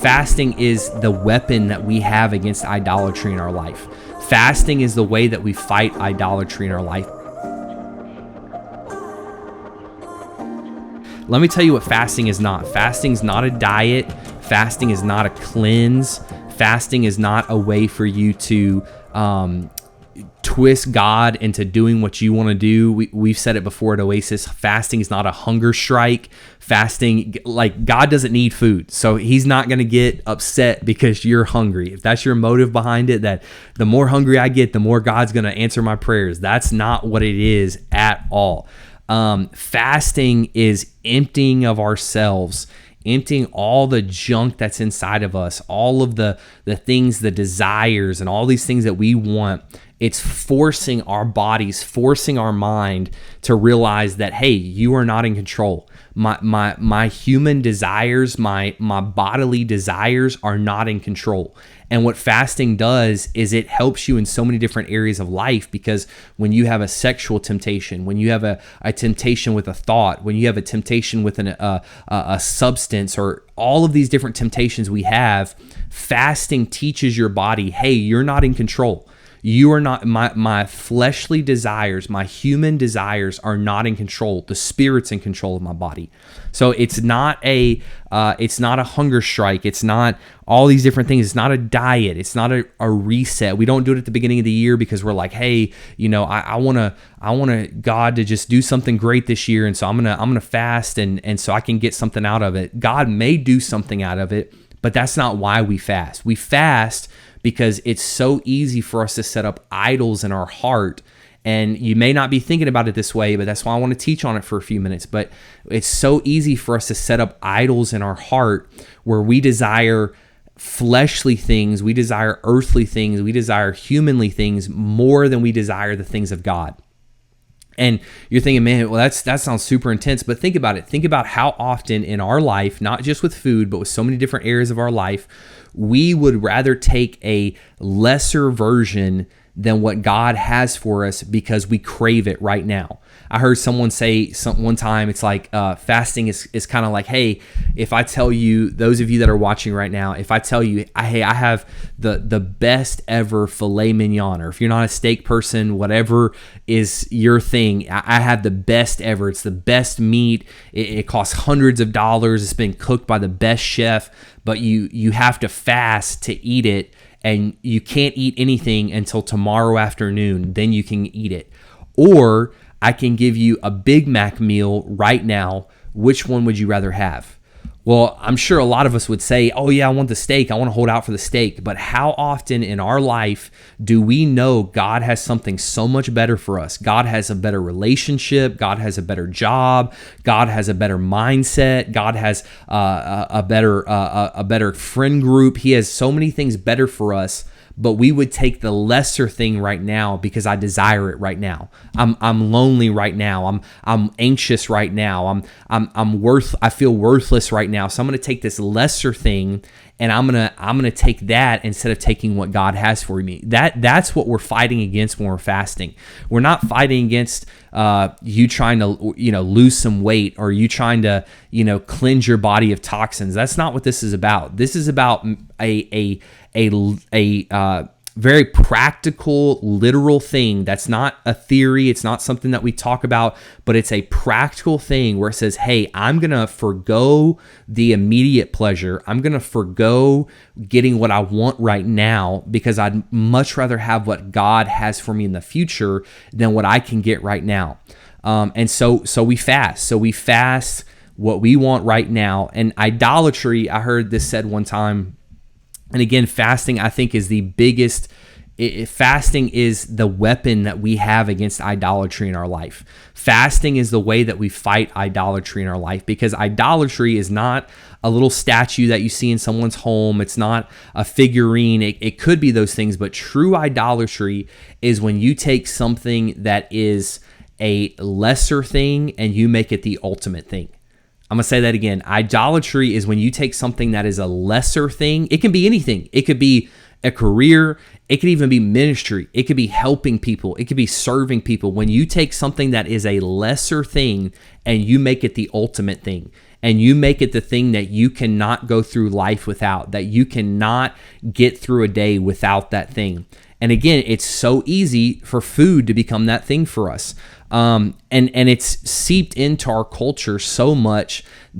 Fasting is the weapon that we have against idolatry in our life. Fasting is the way that we fight idolatry in our life. Let me tell you what fasting is not. Fasting is not a diet. Fasting is not a cleanse. Fasting is not a way for you to twist God into doing what you want to do. We've said it before at Oasis. Fasting is not a hunger strike. Fasting, like, God doesn't need food, so he's not going to get upset because you're hungry. If that's your motive behind it, that the more hungry I get, the more God's going to answer my prayers. That's not what it is at all. Fasting is emptying of ourselves, emptying all the junk that's inside of us, all of the things, the desires, and all these things that we want. It's forcing our bodies, forcing our mind to realize that, hey, you are not in control. My human desires, my bodily desires are not in control. And what fasting does is it helps you in so many different areas of life, because when you have a sexual temptation, when you have a temptation with a thought, when you have a temptation with a substance, or all of these different temptations we have, fasting teaches your body, hey, you're not in control. You are not, my fleshly desires, my human desires are not in control. The Spirit's in control of my body. So it's not a hunger strike. It's not all these different things. It's not a diet. It's not a reset. We don't do it at the beginning of the year because we're like, hey, I want God to just do something great this year, and so I'm gonna fast, and so I can get something out of it. God may do something out of it, but that's not why we fast. We fast because it's so easy for us to set up idols in our heart. And you may not be thinking about it this way, but that's why I want to teach on it for a few minutes. But it's so easy for us to set up idols in our heart where we desire fleshly things, we desire earthly things, we desire humanly things more than we desire the things of God. And you're thinking, man, well, that sounds super intense. But think about it. Think about how often in our life, not just with food, but with so many different areas of our life, we would rather take a lesser version than what God has for us because we crave it right now. I heard someone say one time, it's like fasting is kind of like, hey, if I tell you, those of you that are watching right now, if I tell you, hey, I have the best ever filet mignon, or if you're not a steak person, whatever is your thing, I have the best ever. It's the best meat. It costs hundreds of dollars. It's been cooked by the best chef, but you have to fast to eat it, and you can't eat anything until tomorrow afternoon. Then you can eat it. Or I can give you a Big Mac meal right now. Which one would you rather have? Well, I'm sure a lot of us would say, oh yeah, I want the steak. I want to hold out for the steak. But how often in our life do we know God has something so much better for us? God has a better relationship. God has a better job. God has a better mindset. God has a better friend group. He has so many things better for us. But we would take the lesser thing right now because I desire it right now. I'm lonely right now. I'm anxious right now. I feel worthless right now. So I'm going to take this lesser thing, and I'm gonna take that instead of taking what God has for me. That's what we're fighting against when we're fasting. We're not fighting against you trying to lose some weight, or you trying to cleanse your body of toxins. That's not what this is about. This is about a very practical, literal thing. That's not a theory. It's not something that we talk about, but it's a practical thing where it says, hey, I'm going to forgo the immediate pleasure. I'm going to forgo getting what I want right now because I'd much rather have what God has for me in the future than what I can get right now. And so we fast. So we fast what we want right now. And idolatry, I heard this said one time, and again, fasting, I think, is the biggest. Fasting is the weapon that we have against idolatry in our life. Fasting is the way that we fight idolatry in our life, because idolatry is not a little statue that you see in someone's home. It's not a figurine. It could be those things, but true idolatry is when you take something that is a lesser thing and you make it the ultimate thing. I'm going to say that again. Idolatry is when you take something that is a lesser thing. It can be anything. It could be a career. It could even be ministry. It could be helping people. It could be serving people. When you take something that is a lesser thing and you make it the ultimate thing, and you make it the thing that you cannot go through life without, that you cannot get through a day without that thing. And again, it's so easy for food to become that thing for us. And it's seeped into our culture so much